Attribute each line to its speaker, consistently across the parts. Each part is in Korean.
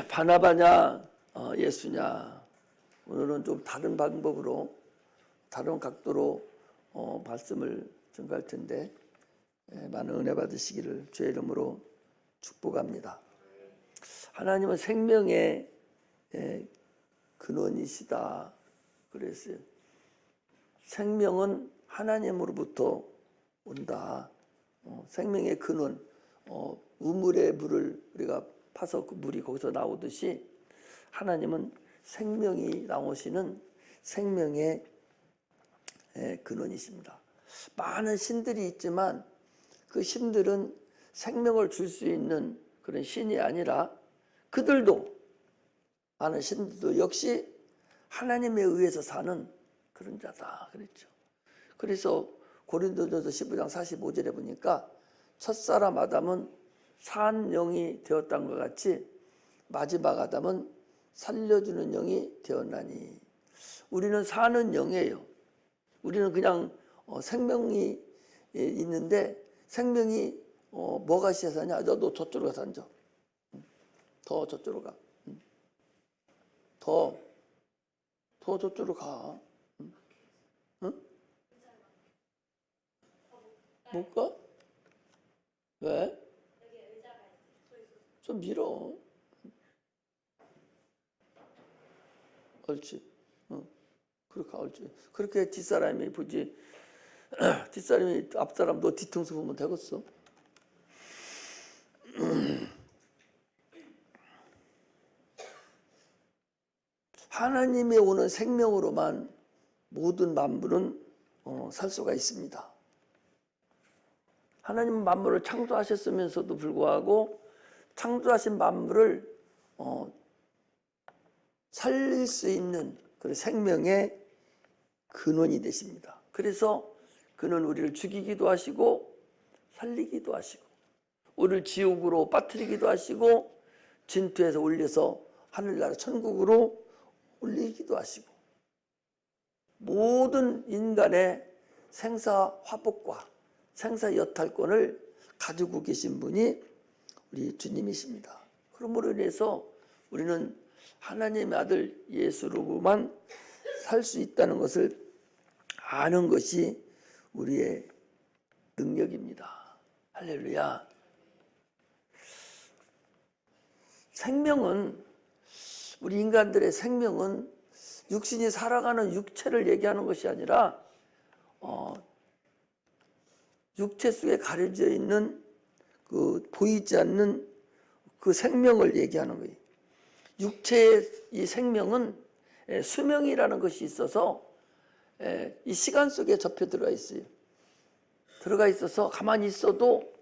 Speaker 1: 바나바냐 예수냐, 오늘은 좀 다른 방법으로 다른 각도로 말씀을 전가할 텐데 많은 은혜 받으시기를 주의 이름으로 축복합니다. 하나님은 생명의 근원이시다 그랬어요. 생명은 하나님으로부터 온다. 생명의 근원, 우물의 물을 우리가 파서 그 물이 거기서 나오듯이 하나님은 생명이 나오시는 생명의 근원이십니다. 많은 신들이 있지만 그 신들은 생명을 줄 수 있는 그런 신이 아니라 그들도, 많은 신들도 역시 하나님에 의해서 사는 그런 자다 그랬죠. 그래서 고린도전서 15장 45절에 보니까 첫사람 아담은 산 영이 되었던 것 같이 마지막 아담은 살려주는 영이 되었나니. 우리는 사는 영이에요. 우리는 그냥 생명이 있는데 생명이 뭐가 시사냐? 너 저쪽으로 가서 앉아. 더 저쪽으로 가. 더 저쪽으로 가. 응? 못 가? 왜? 좀 밀어. 옳지. 그렇게 옳지. 그렇게 뒷사람이 보지. 뒷사람이 앞사람 너 뒤통수 보면 되겠어? 하나님이 오는 생명으로만 모든 만물은 살 수가 있습니다. 하나님은 만물을 창조하셨으면서도 불구하고 창조하신 만물을 살릴 수 있는 그런 생명의 근원이 되십니다. 그래서 그는 우리를 죽이기도 하시고 살리기도 하시고 우리를 지옥으로 빠뜨리기도 하시고 진토에서 올려서 하늘나라 천국으로 올리기도 하시고 모든 인간의 생사화복과 생사여탈권을 가지고 계신 분이 우리 주님이십니다. 그러므로 인해서 우리는 하나님의 아들 예수로만 살 수 있다는 것을 아는 것이 우리의 능력입니다. 할렐루야. 생명은, 우리 인간들의 생명은 육신이 살아가는 육체를 얘기하는 것이 아니라 육체 속에 가려져 있는 그 보이지 않는 그 생명을 얘기하는 거예요. 육체의 이 생명은 수명이라는 것이 있어서 이 시간 속에 접혀 들어가 있어요. 들어가 있어서 가만히 있어도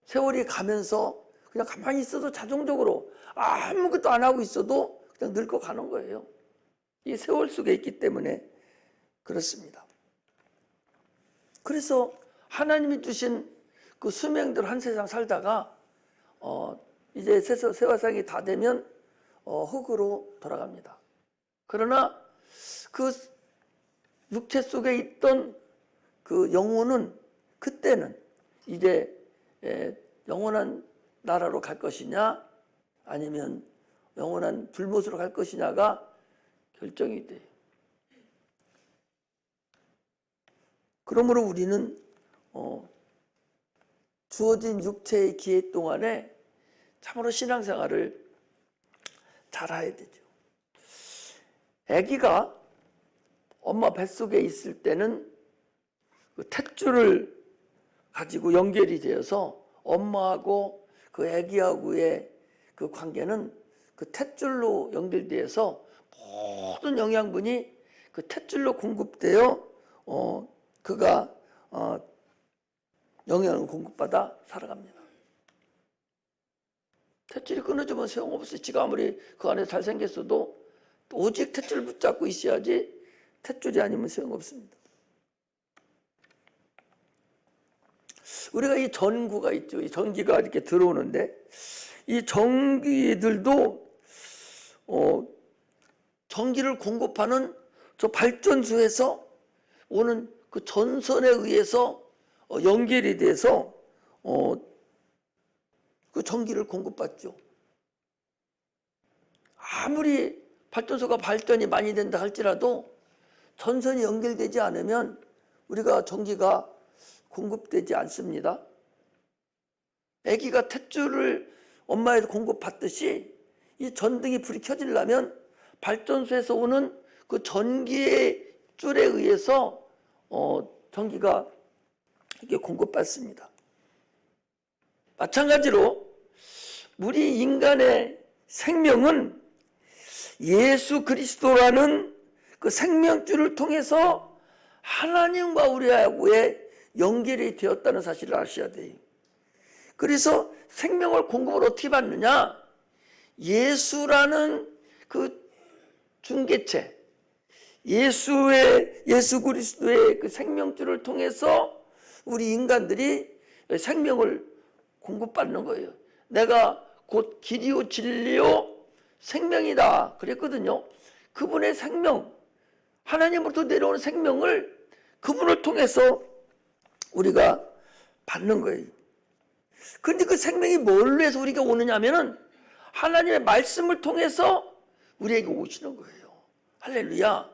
Speaker 1: 세월이 가면서 그냥 가만히 있어도 자동적으로 아무것도 안 하고 있어도 그냥 늙어가는 거예요. 이 세월 속에 있기 때문에 그렇습니다. 그래서 하나님이 주신 그 수명대로 한 세상 살다가 이제 세월상이 다 되면 흙으로 돌아갑니다. 그러나 그 육체 속에 있던 그 영혼은 그때는 이제 영원한 나라로 갈 것이냐 아니면 영원한 불못으로 갈 것이냐가 결정이 돼요. 그러므로 우리는 주어진 육체의 기회 동안에 참으로 신앙생활을 잘해야 되죠. 아기가 엄마 뱃속에 있을 때는 그 탯줄을 가지고 연결이 되어서 엄마하고 그 아기하고의 그 관계는 그 탯줄로 연결되어서 모든 영양분이 그 탯줄로 공급되어 그가 영양을 공급받아 살아갑니다. 탯줄이 끊어지면 소용없어요. 지가 아무리 그 안에 잘생겼어도 오직 탯줄을 붙잡고 있어야지 탯줄이 아니면 소용없습니다. 우리가 이 전구가 있죠. 이 전기가 이렇게 들어오는데 이 전기들도 전기를 공급하는 저 발전소에서 오는 그 전선에 의해서 연결이 돼서 그 전기를 공급받죠. 아무리 발전소가 발전이 많이 된다 할지라도 전선이 연결되지 않으면 우리가 전기가 공급되지 않습니다. 아기가 탯줄을 엄마에서 공급받듯이 이 전등이 불이 켜지려면 발전소에서 오는 그 전기의 줄에 의해서 전기가 이렇게 공급받습니다. 마찬가지로 우리 인간의 생명은 예수 그리스도라는 그 생명줄을 통해서 하나님과 우리하고의 연결이 되었다는 사실을 아셔야 돼요. 그래서 생명을 공급을 어떻게 받느냐? 예수라는 그 중개체, 예수 그리스도의 그 생명줄을 통해서 우리 인간들이 생명을 공급받는 거예요. 내가 곧 길이요 진리요 생명이다 그랬거든요. 그분의 생명, 하나님으로부터 내려오는 생명을 그분을 통해서 우리가 받는 거예요. 그런데 그 생명이 뭘로 해서 우리가 오느냐 하면은 하나님의 말씀을 통해서 우리에게 오시는 거예요. 할렐루야.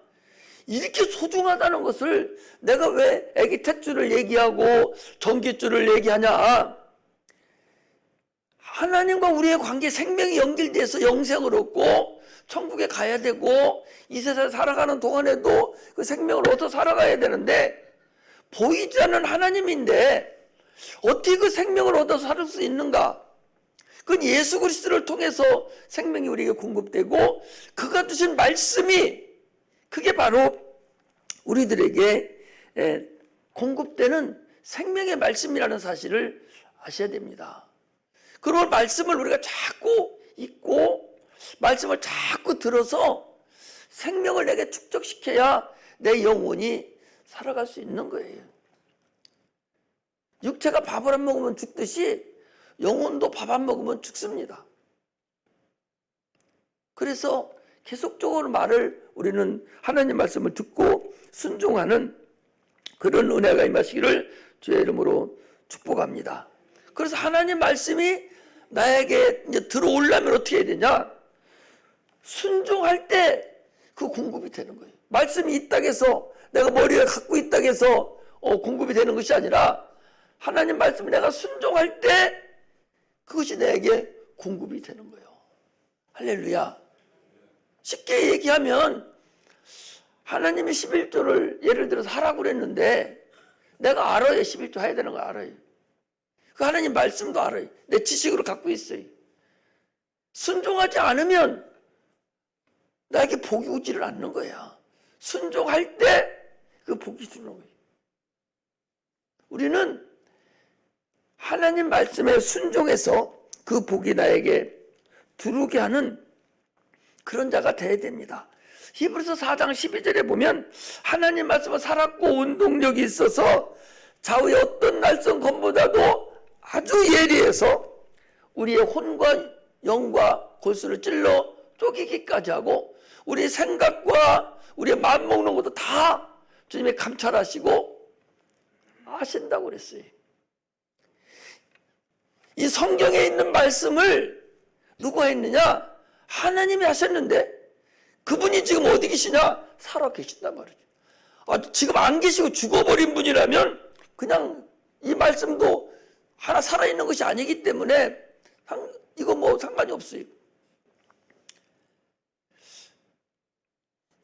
Speaker 1: 이렇게 소중하다는 것을 내가 왜 애기 탯줄을 얘기하고 전기줄을 얘기하냐? 하나님과 우리의 관계, 생명이 연결돼서 영생을 얻고 천국에 가야 되고 이 세상에 살아가는 동안에도 그 생명을 얻어 살아가야 되는데 보이지 않는 하나님인데 어떻게 그 생명을 얻어서 살 수 있는가? 그건 예수 그리스도를 통해서 생명이 우리에게 공급되고 그가 주신 말씀이 그게 바로 우리들에게 공급되는 생명의 말씀이라는 사실을 아셔야 됩니다. 그런 말씀을 우리가 자꾸 읽고 말씀을 자꾸 들어서 생명을 내게 축적시켜야 내 영혼이 살아갈 수 있는 거예요. 육체가 밥을 안 먹으면 죽듯이 영혼도 밥 안 먹으면 죽습니다. 그래서 계속적으로 우리는 하나님 말씀을 듣고 순종하는 그런 은혜가 임하시기를 주의 이름으로 축복합니다. 그래서 하나님 말씀이 나에게 이제 들어오려면 어떻게 해야 되냐? 순종할 때 그 공급이 되는 거예요. 말씀이 있다고 해서 내가 머리에 갖고 있다고 해서 공급이 되는 것이 아니라 하나님 말씀을 내가 순종할 때 그것이 내게 공급이 되는 거예요. 할렐루야. 쉽게 얘기하면 하나님이 11조를 예를 들어서 하라고 그랬는데 내가 알아요. 11조 해야 되는 거 알아요. 그 하나님 말씀도 알아요. 내 지식으로 갖고 있어요. 순종하지 않으면 나에게 복이 오지를 않는 거야. 순종할 때 그 복이 주는 거예요. 우리는 하나님 말씀에 순종해서 그 복이 나에게 들어오게 하는 그런 자가 되어야 됩니다. 히브리서 4장 12절에 보면 하나님 말씀은 살았고 운동력이 있어서 좌우의 어떤 날선 검보다도 아주 예리해서 우리의 혼과 영과 골수를 찔러 쪼개기까지 하고 우리의 생각과 우리의 마음 먹는 것도 다 주님이 감찰하시고 아신다고 그랬어요. 이 성경에 있는 말씀을 누가 했느냐? 하나님이 하셨는데 그분이 지금 어디 계시냐? 살아 계신단 말이죠. 지금 안 계시고 죽어버린 분이라면 그냥 이 말씀도 하나 살아있는 것이 아니기 때문에 이거 뭐 상관이 없어요.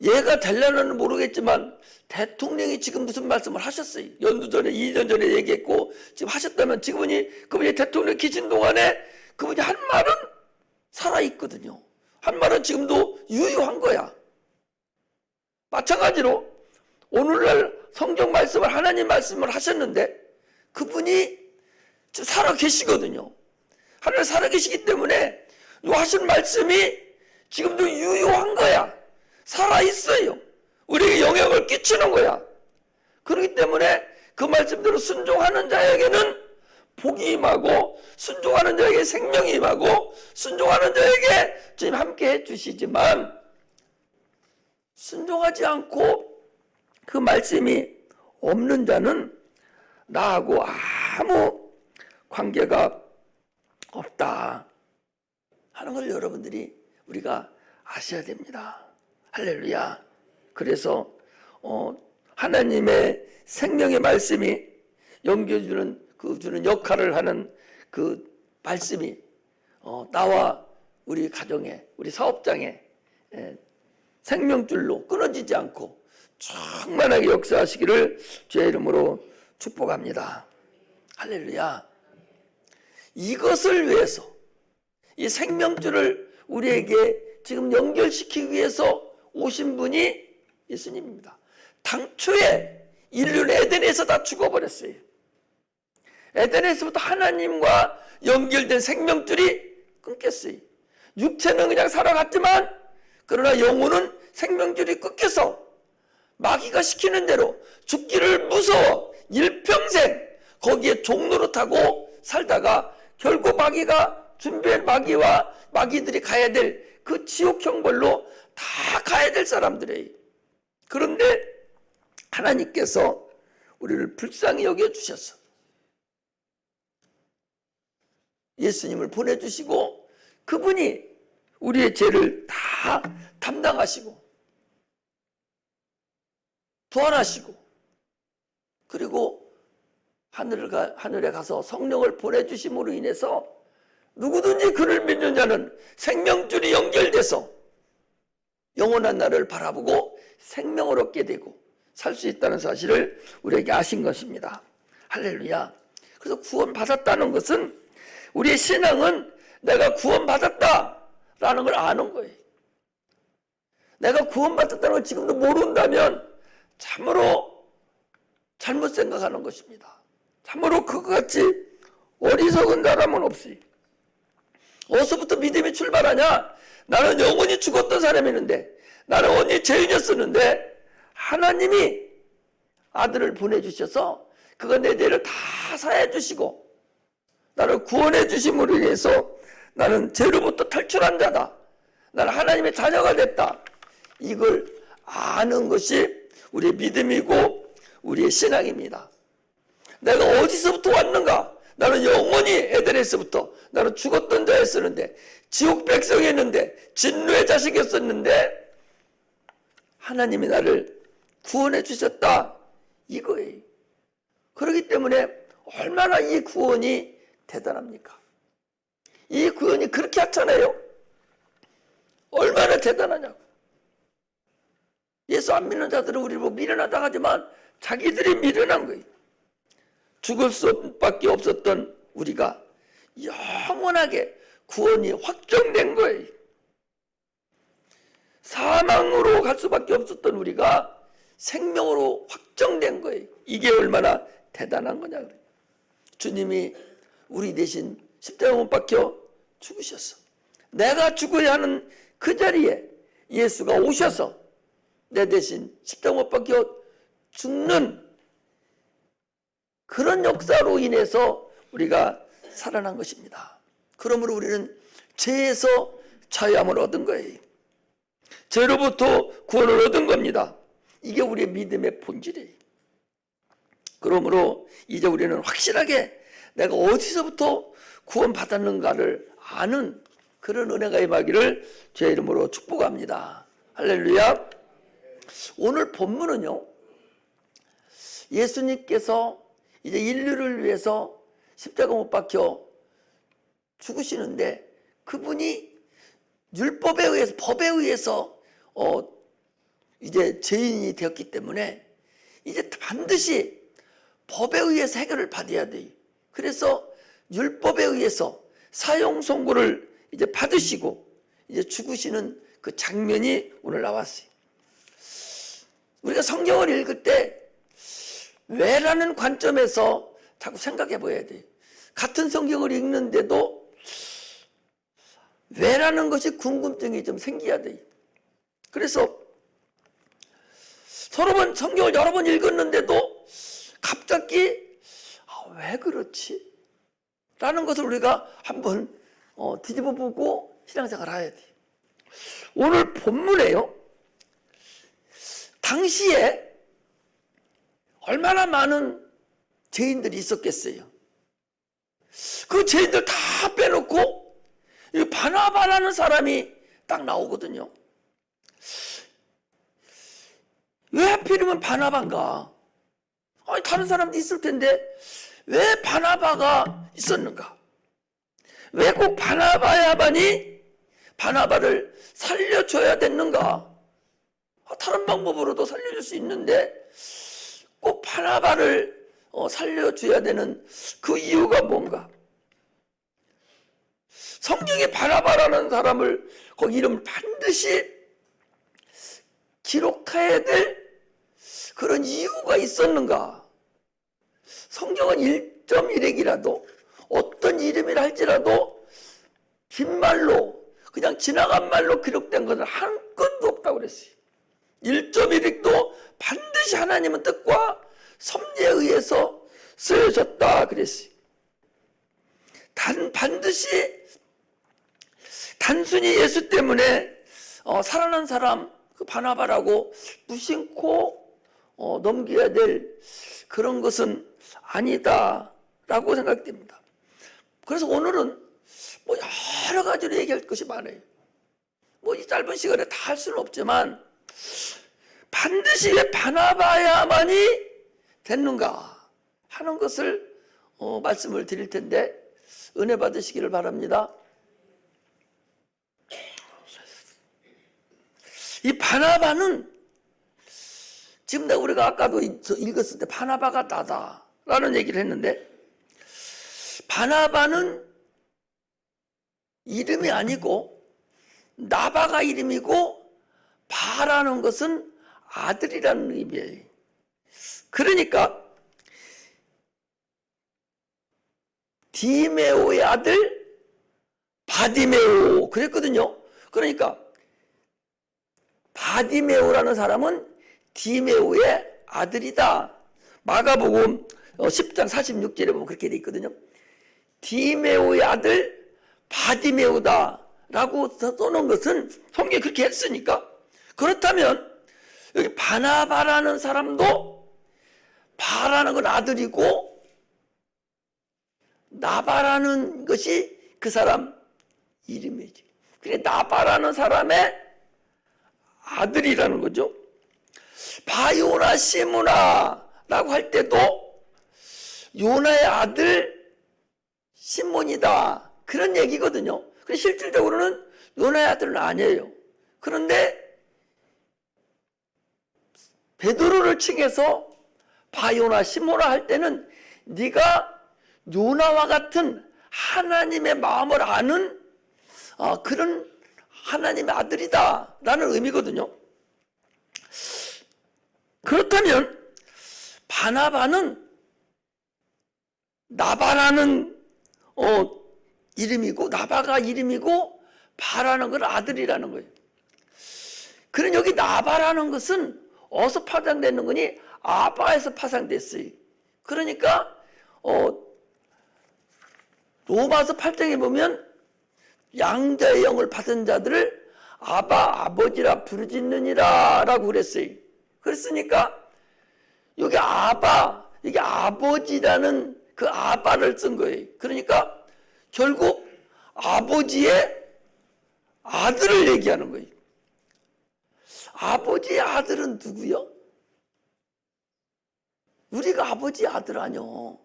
Speaker 1: 얘가 되려는 모르겠지만 대통령이 지금 무슨 말씀을 하셨어요. 연두 전에 2년 전에 얘기했고 지금 하셨다면 그분이 대통령 계신 동안에 그분이 한 말은 살아있거든요. 한 말은 지금도 유효한 거야. 마찬가지로 오늘날 성경 말씀을 하나님 말씀을 하셨는데 그분이 지금 살아 계시거든요. 하나님 살아 계시기 때문에 하신 말씀이 지금도 유효한 거야. 살아있어요. 우리에게 영향을 끼치는 거야. 그렇기 때문에 그 말씀대로 순종하는 자에게는 복이 임하고 순종하는 자에게 생명이 임하고 순종하는 자에게 주님 함께 해주시지만 순종하지 않고 그 말씀이 없는 자는 나하고 아무 관계가 없다 하는 걸 여러분들이 우리가 아셔야 됩니다. 할렐루야. 그래서 하나님의 생명의 말씀이 연결주는 주는 역할을 하는 그 말씀이 나와 우리 가정에, 우리 사업장에 생명줄로 끊어지지 않고 충만하게 역사하시기를 주의 이름으로 축복합니다. 할렐루야. 이것을 위해서, 이 생명줄을 우리에게 지금 연결시키기 위해서 오신 분이 예수님입니다. 당초에 인류는 에덴에서 다 죽어버렸어요. 에덴에서부터 하나님과 연결된 생명줄이 끊겼어요. 육체는 그냥 살아갔지만 그러나 영혼은 생명줄이 끊겨서 마귀가 시키는 대로 죽기를 무서워 일평생 거기에 종노릇하고 살다가 결국 마귀가 준비한 마귀와 마귀들이 가야 될 그 지옥 형벌로 다 가야 될 사람들이에요. 그런데 하나님께서 우리를 불쌍히 여겨주셔서 예수님을 보내주시고 그분이 우리의 죄를 다 담당하시고 부활하시고 그리고 하늘에 가서 성령을 보내주심으로 인해서 누구든지 그를 믿는 자는 생명줄이 연결돼서 영원한 날을 바라보고 생명을 얻게 되고 살 수 있다는 사실을 우리에게 아신 것입니다. 할렐루야. 그래서 구원받았다는 것은 우리의 신앙은 내가 구원받았다라는 걸 아는 거예요. 내가 구원받았다는 걸 지금도 모른다면 참으로 잘못 생각하는 것입니다. 참으로 그것같이 어리석은 사람은 없어요. 어디서부터 믿음이 출발하냐? 나는 영원히 죽었던 사람이었는데, 나는 언니 죄인이었었는데 하나님이 아들을 보내주셔서 그가 내 죄를 다 사해 주시고 나를 구원해 주심으로 인해서 나는 죄로부터 탈출한 자다. 나는 하나님의 자녀가 됐다. 이걸 아는 것이 우리의 믿음이고 우리의 신앙입니다. 내가 어디서부터 왔는가? 나는 영원히 에덴에서부터 나는 죽었던 자였었는데 지옥 백성이었는데 진노의 자식이었었는데 하나님이 나를 구원해 주셨다. 이거예요. 그렇기 때문에 얼마나 이 구원이 대단합니까? 이 구원이 그렇게 하찮아요? 얼마나 대단하냐고. 예수 안 믿는 자들은 우리 뭐 미련하다 하지만 자기들이 미련한 거예요. 죽을 수밖에 없었던 우리가 영원하게 구원이 확정된 거예요. 사망으로 갈 수밖에 없었던 우리가 생명으로 확정된 거예요. 이게 얼마나 대단한 거냐 그래요. 주님이 우리 대신 십자가 못 박혀 죽으셨어. 내가 죽어야 하는 그 자리에 예수가 오셔서 내 대신 십자가 못 박혀 죽는 그런 역사로 인해서 우리가 살아난 것입니다. 그러므로 우리는 죄에서 자유함을 얻은 거예요. 죄로부터 구원을 얻은 겁니다. 이게 우리의 믿음의 본질이에요. 그러므로 이제 우리는 확실하게 내가 어디서부터 구원받았는가를 아는 그런 은혜가 임하기를 주의 이름으로 축복합니다. 할렐루야. 오늘 본문은요, 예수님께서 이제 인류를 위해서 십자가 못 박혀 죽으시는데 그분이 율법에 의해서, 법에 의해서 이제 죄인이 되었기 때문에 이제 반드시 법에 의해서 해결을 받아야 돼요. 그래서 율법에 의해서 사형 선고를 이제 받으시고 이제 죽으시는 그 장면이 오늘 나왔어요. 우리가 성경을 읽을 때 왜라는 관점에서 자꾸 생각해 봐야 돼요. 같은 성경을 읽는데도 왜라는 것이 궁금증이 좀 생겨야 돼요. 그래서 성경을 여러 번 읽었는데도 갑자기 왜 그렇지? 라는 것을 우리가 한번 뒤집어 보고 신앙생활을 해야 돼요. 오늘 본문에요, 당시에 얼마나 많은 죄인들이 있었겠어요. 그 죄인들 다 빼놓고 반환 바나바라는 사람이 딱 나오거든요. 왜 하필이면 바나바인가? 아니, 다른 사람도 있을 텐데 왜 바나바가 있었는가? 왜 꼭 바나바야만이 바나바를 살려줘야 됐는가? 다른 방법으로도 살려줄 수 있는데 꼭 바나바를 살려줘야 되는 그 이유가 뭔가? 성경에 바나바라는 사람을 거기 이름을 반드시 기록해야 될 그런 이유가 있었는가? 성경은 1.1핵이라도 어떤 이름이라 할지라도 빈말로 그냥 지나간 말로 기록된 것은 한 건도 없다고 그랬어요. 1.1핵도 반드시 하나님의 뜻과 섭리에 의해서 쓰여졌다 그랬어요. 반드시 단순히 예수 때문에 살아난 사람 그 바나바라고 무심코 넘겨야 될 그런 것은 아니다라고 생각됩니다. 그래서 오늘은 뭐 여러 가지로 얘기할 것이 많아요. 뭐 이 짧은 시간에 다 할 수는 없지만 반드시 왜 바나바야만이 됐는가 하는 것을 말씀을 드릴 텐데 은혜 받으시기를 바랍니다. 이 바나바는 지금 우리가 아까도 읽었을 때 바나바가 나다라는 얘기를 했는데 바나바는 이름이 아니고 나바가 이름이고 바라는 것은 아들이라는 의미예요. 그러니까 디메오의 아들 바디메오 그랬거든요. 그러니까 바디메오라는 사람은 디메오의 아들이다. 마가복음 10장 46절에 보면 그렇게 돼 있거든요. 디메오의 아들 바디메오다 라고 써놓은 것은 성경에 그렇게 했으니까 그렇다면 여기 바나바라는 사람도 바라는 건 아들이고 나바라는 것이 그 사람 이름이지. 그러니까 나바라는 사람의 아들이라는 거죠. 바요나 시므나라고 할 때도 요나의 아들 시몬이다 그런 얘기거든요. 실질적으로는 요나의 아들은 아니에요. 그런데 베드로를 칭해서 바요나 시므나 할 때는 네가 요나와 같은 하나님의 마음을 아는 그런 하나님의 아들이다 라는 의미거든요. 그렇다면 바나바는 나바라는 이름이고 나바가 이름이고 바라는 건 아들이라는 거예요. 그런 여기 나바라는 것은 어디서 파생되는 거니? 아바에서 파생됐어요. 그러니까 로마서 8장에 보면 양자의 영을 받은 자들을 아바 아버지라 부르짖느니라 라고 그랬어요. 그랬으니까 여기 아바 이게 아버지라는 그 아바를 쓴 거예요. 그러니까 결국 아버지의 아들을 얘기하는 거예요. 아버지의 아들은 누구요? 우리가 아버지의 아들 아니요.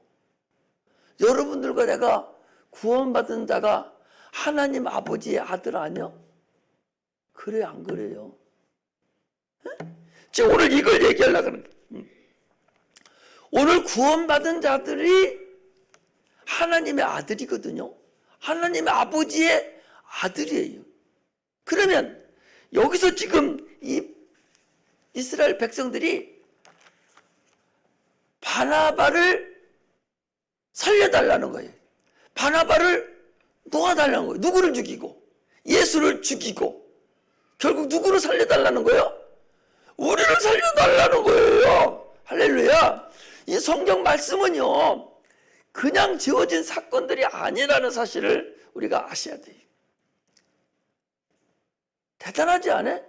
Speaker 1: 여러분들과 내가 구원받은 자가 하나님 아버지의 아들 아니요? 그래요, 안 그래요? 제가 오늘 이걸 얘기하려고 하는 거예요. 오늘 구원받은 자들이 하나님의 아들이거든요. 하나님의 아버지의 아들이에요. 그러면 여기서 지금 이 이스라엘 백성들이 바나바를 살려달라는 거예요. 바나바를 놓아달라는 거예요. 누구를 죽이고 예수를 죽이고 결국 누구를 살려달라는 거예요? 우리를 살려달라는 거예요. 할렐루야. 이 성경 말씀은요 그냥 지어진 사건들이 아니라는 사실을 우리가 아셔야 돼요. 대단하지 않아요?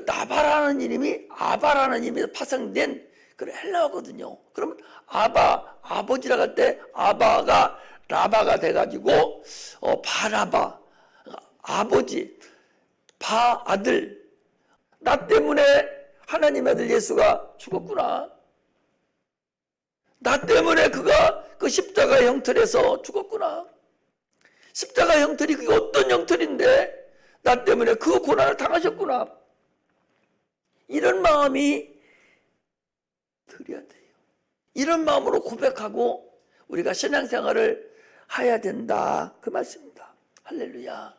Speaker 1: 나바라는 이름이 아바라는 이름에서 파생된 그런 헬라어거든요. 그럼 아바, 아버지라고 할 때 아바가 라바가 돼가지고 바나바, 아버지, 아들, 나 때문에 하나님의 아들 예수가 죽었구나. 나 때문에 그가 그 십자가의 형틀에서 죽었구나. 십자가 형틀이 그게 어떤 형틀인데 나 때문에 그 고난을 당하셨구나. 이런 마음이 들어야 돼요. 이런 마음으로 고백하고 우리가 신앙생활을 해야 된다. 그 말씀입니다. 할렐루야.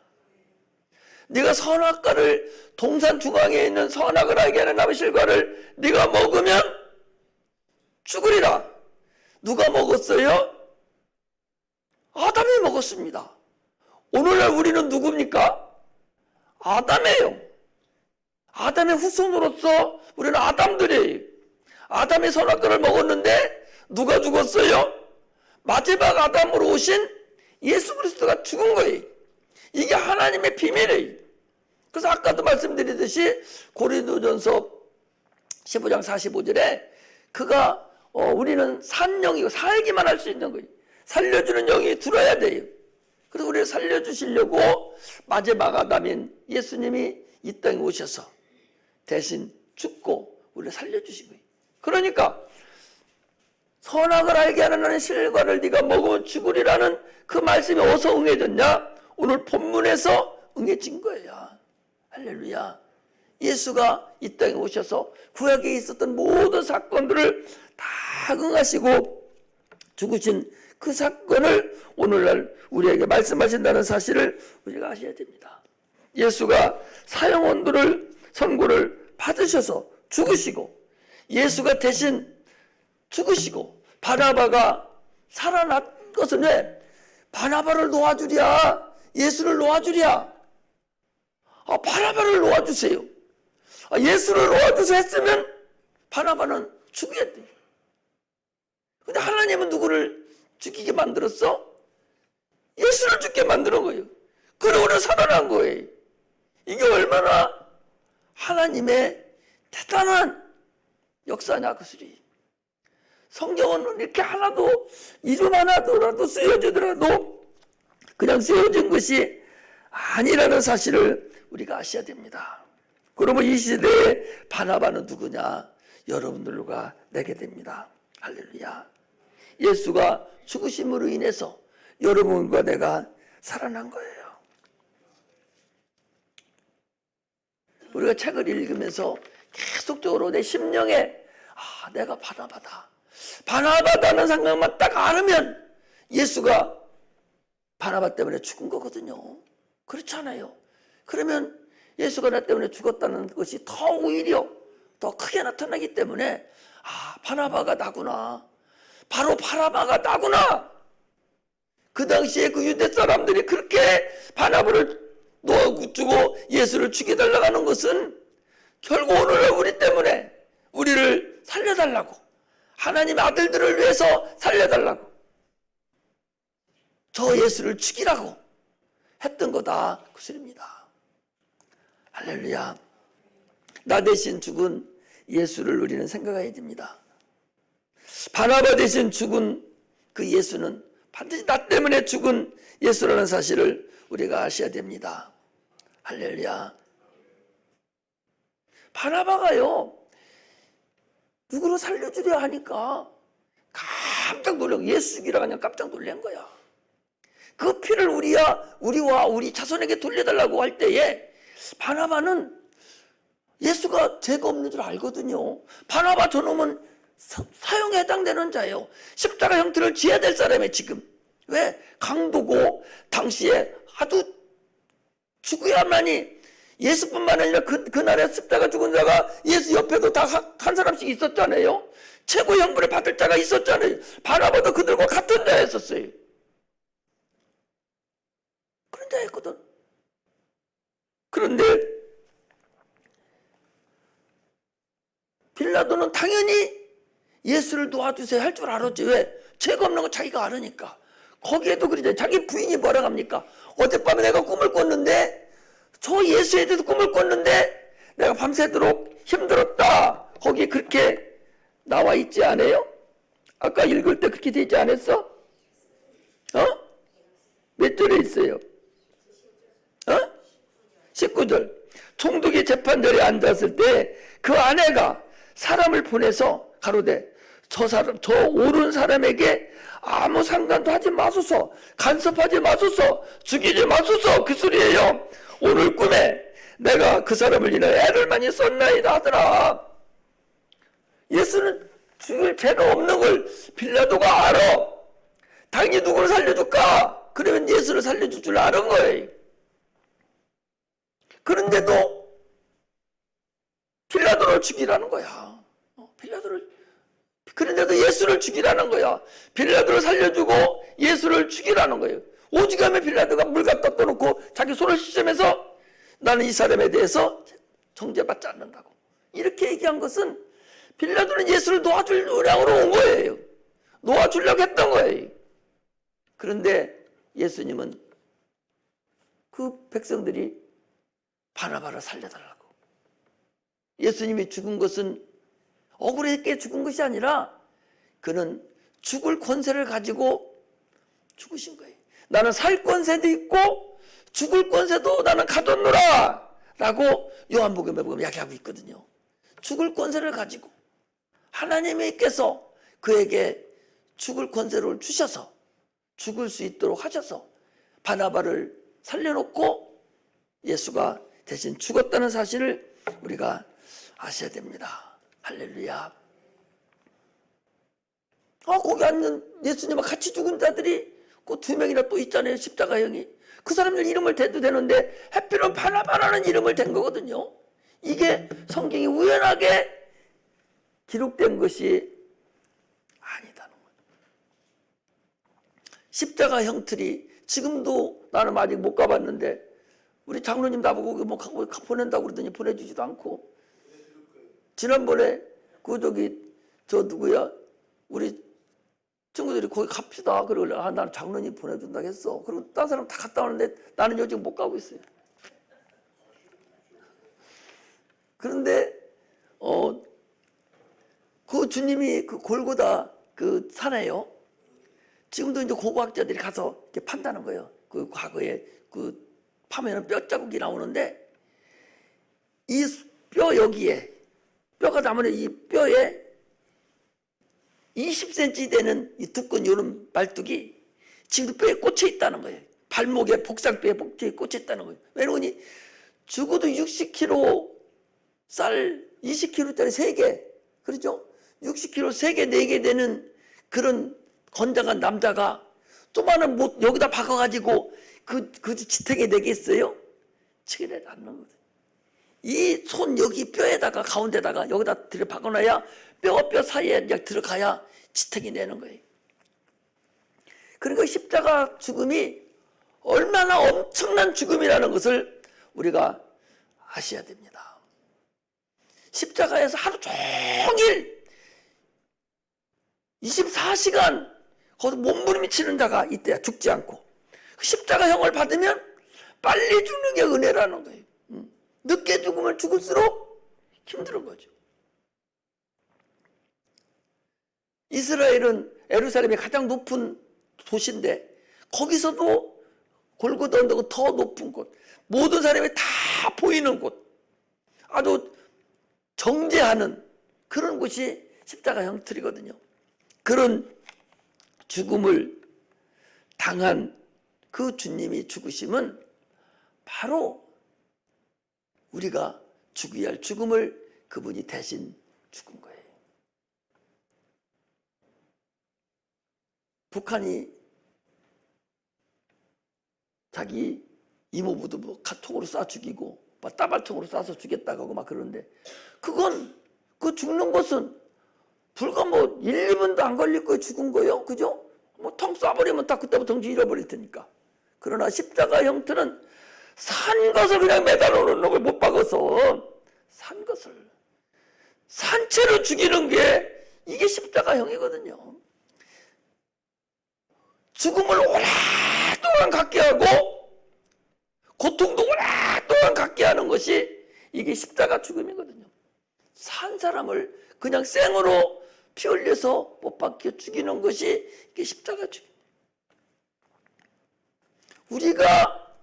Speaker 1: 네가 선악과를 동산 중앙에 있는 선악을 알게 하는 나무 실과를 네가 먹으면 죽으리라. 누가 먹었어요? 아담이 먹었습니다. 오늘날 우리는 누굽니까? 아담이에요. 아담의 후손으로서 우리는 아담들이에요. 아담의 선악과를 먹었는데 누가 죽었어요? 마지막 아담으로 오신 예수 그리스도가 죽은 거예요. 이게 하나님의 비밀이에요. 그래서 아까도 말씀드리듯이 고린도전서 15장 45절에 그가 우리는 산 영이고 살기만 할 수 있는 거예요. 살려주는 영이 들어야 돼요. 그래서 우리를 살려주시려고 마지막 아담인 예수님이 이 땅에 오셔서 대신 죽고 우리를 살려주신 거예요. 그러니까 선악을 알게 하는 실과를 네가 먹으면 죽으리라는 그 말씀이 어디서 응해졌냐? 오늘 본문에서 응해진 거예요. 할렐루야. 예수가 이 땅에 오셔서 구약에 있었던 모든 사건들을 다 응하시고 죽으신 그 사건을 오늘날 우리에게 말씀하신다는 사실을 우리가 아셔야 됩니다. 예수가 사형원들을 선고를 받으셔서 죽으시고 예수가 대신 죽으시고 바나바가 살아난 것은 왜? 바나바를 놓아주랴. 예수를 놓아주랴. 바나바를 놓아주세요. 예수를 놓아주세요 했으면 바나바는 죽여야 돼요. 근데 하나님은 누구를 죽이게 만들었어? 예수를 죽게 만드는 거예요. 그러고는 살아난 거예요. 이게 얼마나 하나님의 대단한 역사냐 그 소리. 성경은 이렇게 하나도 이름 하나더라도 쓰여지더라도 그냥 쓰여진 것이 아니라는 사실을 우리가 아셔야 됩니다. 그러면 이 시대에 바나바는 누구냐? 여러분들과 내게 됩니다. 할렐루야. 예수가 죽으심으로 인해서 여러분과 내가 살아난 거예요. 우리가 책을 읽으면서 계속적으로 내 심령에 내가 바나바다. 바나바다는 생각만 딱 알으면 예수가 바나바 때문에 죽은 거거든요. 그렇잖아요. 그러면 예수가 나 때문에 죽었다는 것이 더 오히려 더 크게 나타나기 때문에 바나바가 나구나. 바로 바나바가 나구나. 그 당시에 그 유대 사람들이 그렇게 바나바를 놓아주고 예수를 죽여달라고 하는 것은 결국 오늘날 우리 때문에 우리를 살려달라고 하나님의 아들들을 위해서 살려달라고 저 예수를 죽이라고 했던 거다 그 소리입니다. 할렐루야. 나 대신 죽은 예수를 우리는 생각해야 됩니다. 바나바 대신 죽은 그 예수는 반드시 나 때문에 죽은 예수라는 사실을 우리가 아셔야 됩니다. 할렐루야. 바나바가요 누구를 살려주려 하니까 깜짝 놀라고 예수 죽이라고 하니까 깜짝 놀란 거야. 그 피를 우리와 우리 자손에게 돌려달라고 할 때에 바나바는 예수가 죄가 없는 줄 알거든요. 바나바 저놈은 사형에 해당되는 자예요. 십자가 형틀을 지어야 될 사람이에요 지금. 왜? 강도고 당시에 아주 죽어야만이 예수뿐만 아니라 그날에 십자가 죽은 자가 예수 옆에도 다 한 사람씩 있었잖아요. 최고 형벌을 받을 자가 있었잖아요. 바나바도 그들과 같은 자였었어요. 그런 자였거든. 그런데 빌라도는 당연히 예수를 도와주세요 할 줄 알았지. 왜? 죄가 없는 거 자기가 알으니까. 거기에도 그러잖아요. 자기 부인이 뭐라 합니까? 어젯밤에 내가 꿈을 꿨는데 저 예수에 대해서 꿈을 꿨는데 내가 밤새도록 힘들었다. 거기에 그렇게 나와 있지 않아요? 아까 읽을 때 그렇게 되지 않았어? 몇 절에 있어요? 19절. 총독이 재판자리에 앉았을 때 그 아내가 사람을 보내서 가로되 저 옳은 사람에게 아무 상관도 하지 마소서, 간섭하지 마소서, 죽이지 마소서, 그 소리예요. 오늘 꿈에 내가 그 사람을 인하여 애를 많이 썼나이다 하더라. 예수는 죽일 죄가 없는 걸 빌라도가 알아. 당연히 누구를 살려줄까? 그러면 예수를 살려줄 줄 아는 거예요. 그런데도 빌라도를 죽이라는 거야. 그런데도 예수를 죽이라는 거야. 빌라도를 살려주고 예수를 죽이라는 거예요. 오죽하면 빌라도가 물 갖다 떠놓고 자기 손을 씻으면서 나는 이 사람에 대해서 정죄받지 않는다고 이렇게 얘기한 것은 빌라도는 예수를 놓아줄 의향으로 온 거예요. 놓아주려고 했던 거예요. 그런데 예수님은 그 백성들이 바나바를 살려달라고. 예수님이 죽은 것은 억울하게 죽은 것이 아니라 그는 죽을 권세를 가지고 죽으신 거예요. 나는 살 권세도 있고 죽을 권세도 나는 가졌노라 라고 요한복음에 보면 이야기하고 있거든요. 죽을 권세를 가지고 하나님께서 그에게 죽을 권세를 주셔서 죽을 수 있도록 하셔서 바나바를 살려놓고 예수가 대신 죽었다는 사실을 우리가 아셔야 됩니다. 할렐루야. 거기 앉는 예수님과 같이 죽은 자들이 그 2명이나 또 있잖아요. 십자가형이. 그 사람들 이름을 대도 되는데 하필은 바나바라는 이름을 댄 거거든요. 이게 성경이 우연하게 기록된 것이 아니다는 거예요. 십자가 형틀이 지금도 나는 아직 못 가봤는데 우리 장로님 나보고 뭐 보낸다고 그러더니 보내주지도 않고 지난번에 저 누구야 우리 친구들이 거기 갑시다 그러길래 나는 장로님 보내준다고 했어. 그리고 다른 사람 다 갔다 오는데 나는 요즘 못 가고 있어요. 그런데 그 주님이 그 골고다 그 산에요. 지금도 이제 고고학자들이 가서 이렇게 판다는 거예요. 그 과거에 그 파면은 뼈 자국이 나오는데 이 뼈 여기에 뼈가 남은 이 뼈에 20cm 되는 이 두꺼운 이런 말뚝이 지금도 뼈에 꽂혀 있다는 거예요. 발목에 복상뼈에 꽂혀 있다는 거예요. 왜냐하니 죽어도 60kg 쌀 20kg짜리 3개 그렇죠? 60kg 3개 4개 되는 그런 건장한 남자가 조그마한 못 여기다 박아가지고 그 지탱이 되겠어요? 치기를 않는 거거든요. 이 손 여기 뼈에다가 가운데다가 여기다 들여 박아놔야 뼈와 뼈 사이에 그냥 들어가야 지탱이 내는 거예요. 그러니까 십자가 죽음이 얼마나 엄청난 죽음이라는 것을 우리가 아셔야 됩니다. 십자가에서 하루 종일 24시간 거기서 몸부림치는 자가 있대야. 죽지 않고. 십자가형을 받으면 빨리 죽는 게 은혜라는 거예요. 늦게 죽으면 죽을수록 힘든 거죠. 이스라엘은 예루살렘이 가장 높은 도시인데 거기서도 골고다 언덕은 더 높은 곳, 모든 사람이 다 보이는 곳, 아주 정죄하는 그런 곳이 십자가 형틀이거든요. 그런 죽음을 당한 그 주님이 죽으심은 바로 우리가 죽어야 할 죽음을 그분이 대신 죽은 거예요. 북한이 자기 이모부도 뭐 카톡으로 쏴 죽이고 막 따발총으로 쏴서 죽였다고 하고 막 그러는데 그건 그 죽는 것은 불과 뭐 1, 2분도 안 걸릴 거에 죽은 거예요. 그죠? 뭐 텅 쏴버리면 다 그때부터 정신 잃어버릴 테니까. 그러나 십자가 형태는 산 것을 그냥 매달아 놓는 걸 못 박아서 산 것을 산채로 죽이는 게 이게 십자가형이거든요. 죽음을 오랫동안 갖게 하고 고통도 오랫동안 갖게 하는 것이 이게 십자가 죽음이거든요. 산 사람을 그냥 생으로 피 흘려서 못 박혀 죽이는 것이 이게 십자가 죽음. 우리가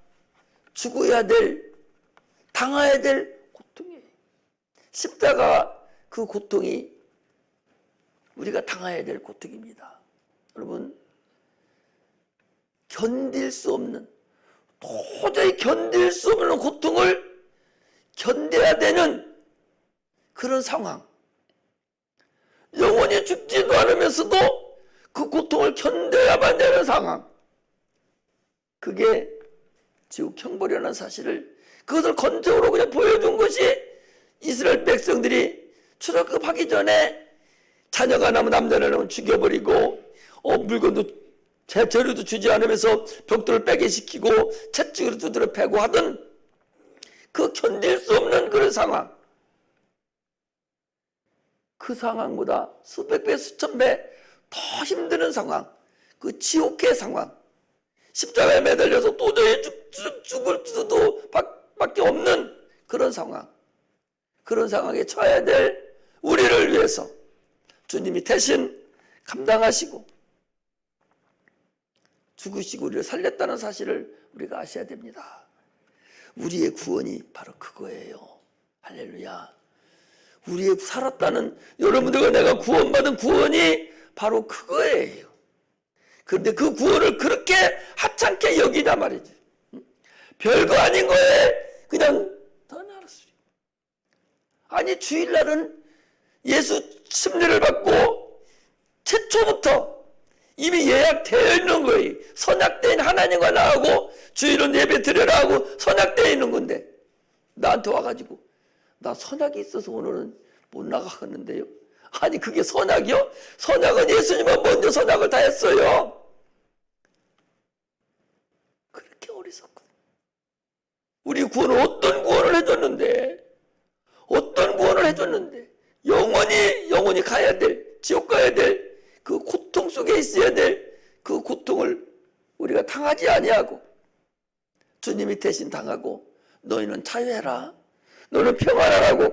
Speaker 1: 죽어야 될 당해야 될 고통이에요. 십자가 그 고통이 우리가 당해야 될 고통입니다. 여러분, 견딜 수 없는, 도저히 견딜 수 없는 고통을 견뎌야 되는 그런 상황, 영원히 죽지도 않으면서도 그 고통을 견뎌야만 되는 상황, 그게 지옥 형벌이라는 사실을, 그것을 건적으로 그냥 보여준 것이 이스라엘 백성들이 출애굽하기 전에 자녀가 나면 남자를 나면 죽여버리고 물건도 재료도 주지 않으면서 벽돌을 빼게 시키고 채찍으로 두드려 패고 하던 그 견딜 수 없는 그런 상황, 그 상황보다 수백 배 수천 배 더 힘든 상황, 그 지옥의 상황, 십자가에 매달려서 도저히 죽을 수도 밖에 없는 그런 상황, 그런 상황에 처해야 될 우리를 위해서 주님이 대신 감당하시고 죽으시고 우리를 살렸다는 사실을 우리가 아셔야 됩니다. 우리의 구원이 바로 그거예요. 할렐루야. 우리의 살았다는, 여러분들과 내가 구원받은 구원이 바로 그거예요. 그런데 그 구원을 그렇게 하찮게 여기다 말이지. 별거 아닌 거에 그냥 더 나았어요. 아니, 주일날은 예수 침례를 받고 최초부터 이미 예약되어 있는 거예요. 선약된 하나님과 나하고 주일은 예배 드려라 하고 선약되어 있는 건데, 나한테 와가지고 나 선약이 있어서 오늘은 못 나가겠는데요. 아니, 그게 선약이요? 선약은 예수님은 먼저 선약을 다 했어요. 그렇게 어리석군. 우리 구원은 어떤 구원을 해줬는데, 어떤 구원을 해줬는데, 영원히 가야 될, 지옥 가야 될 그 고통 속에 있어야 될 그 고통을 우리가 당하지 아니하고 주님이 대신 당하고 너희는 자유해라, 너는 평안하라고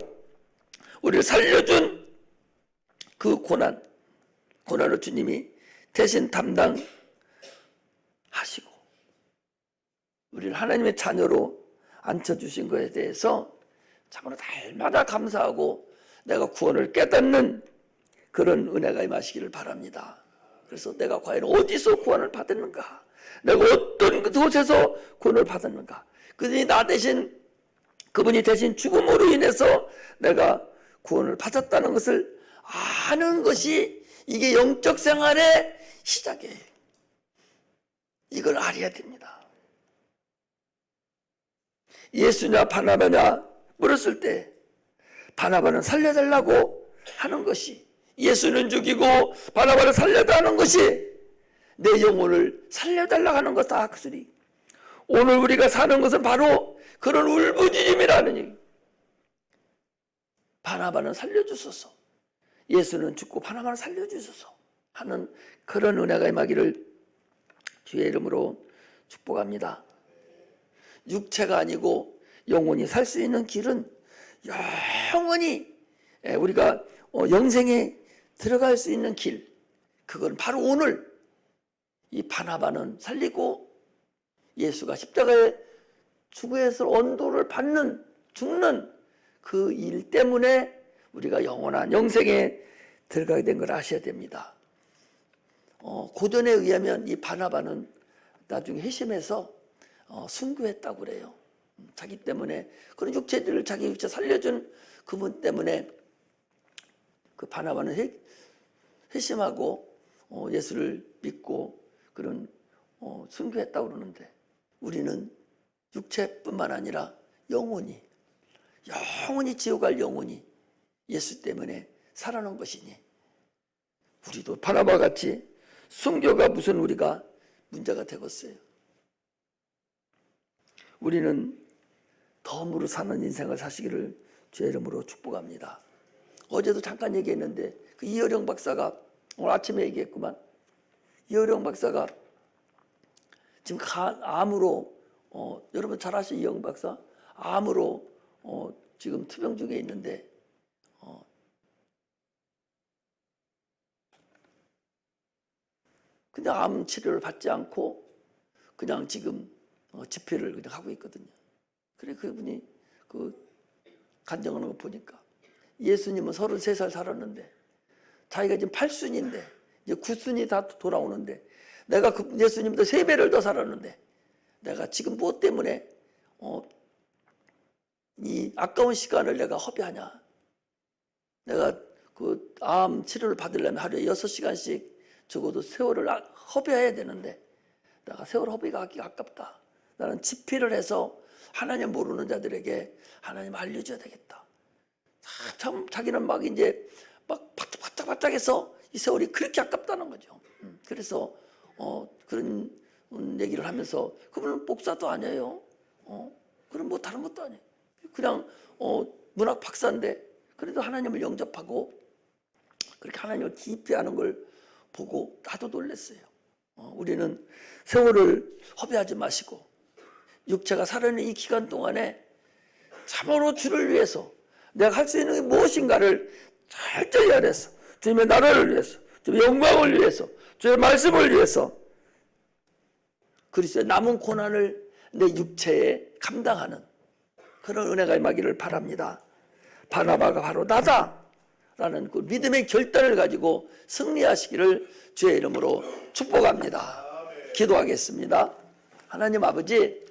Speaker 1: 우리를 살려준 그 고난을 주님이 대신 담당하시고 우리를 하나님의 자녀로 앉혀주신 것에 대해서 참으로 날마다 감사하고 내가 구원을 깨닫는 그런 은혜가 임하시기를 바랍니다. 그래서 내가 과연 어디서 구원을 받았는가, 내가 어떤 곳에서 구원을 받았는가, 그분이 대신 죽음으로 인해서 내가 구원을 받았다는 것을 아는 것이 이게 영적 생활의 시작이에요. 이걸 알아야 됩니다. 예수냐 바나바냐 물었을 때 바나바는 살려달라고 하는 것이, 예수는 죽이고 바나바를 살려달라는 것이 내 영혼을 살려달라고 하는 것다. 그 소리. 오늘 우리가 사는 것은 바로 그런 울부짖음이라는 얘기. 바나바는 살려주소서, 예수는 죽고 바나바는 살려주소서 하는 그런 은혜가 임하기를 주의 이름으로 축복합니다. 육체가 아니고 영원히 살 수 있는 길은 영원히 우리가 영생에 들어갈 수 있는 길, 그건 바로 오늘 이 바나바는 살리고 예수가 십자가에 죽어서 언도를 받는, 죽는 그 일 때문에 우리가 영원한 영생에 들어가게 된 걸 아셔야 됩니다. 고전에 의하면 이 바나바는 나중에 회심해서 순교했다고 그래요. 자기 때문에, 그런 육체들을 자기 육체 살려준 그분 때문에 그 바나바는 회심하고 예수를 믿고 그런 순교했다고 그러는데, 우리는 육체뿐만 아니라 영원히 지옥 갈 영혼이 예수 때문에 살아난 것이니 우리도 바나바 같이 순교가 무슨 우리가 문제가 되겠어요. 우리는 덤으로 사는 인생을 사시기를 주의 이름으로 축복합니다. 어제도 잠깐 얘기했는데 그 이어령 박사가 오늘 아침에 얘기했구만. 이어령 박사가 지금 암으로 여러분 잘 아시죠? 이어령 박사 암으로 지금 투병 중에 있는데 근데 암 치료를 받지 않고 그냥 지금 집회를 그냥 하고 있거든요. 그래 그분이 그 간증하는 거 보니까 예수님은 33살 살았는데 자기가 지금 8순인데 이제 9순이 다 돌아오는데 내가 그 예수님도 3배를 더 살았는데 내가 지금 무엇 때문에 이 아까운 시간을 내가 허비하냐. 내가 그 암 치료를 받으려면 하루에 6시간씩 적어도 세월을 허비해야 되는데 내가 세월 허비하기가 아깝다. 나는 집필을 해서 하나님 모르는 자들에게 하나님 알려줘야 되겠다. 참 자기는 막 이제 막 바짝바짝해서 이 세월이 그렇게 아깝다는 거죠. 그래서 그런 얘기를 하면서 그분은 목사도 아니에요. 그럼 뭐 다른 것도 아니에요. 그냥 문학 박사인데 그래도 하나님을 영접하고 그렇게 하나님을 깊이 아는 걸 보고 나도 놀랐어요. 우리는 세월을 허비하지 마시고 육체가 살아있는 이 기간 동안에 참으로 주를 위해서 내가 할 수 있는 게 무엇인가를 철저히 알아서 주님의 나라를 위해서 주님의 영광을 위해서 주의 말씀을 위해서 그리스도의 남은 고난을 내 육체에 감당하는 그런 은혜가 임하기를 바랍니다. 바나바가 바로 나다 라는 그 믿음의 결단을 가지고 승리하시기를 주의 이름으로 축복합니다. 기도하겠습니다. 하나님 아버지,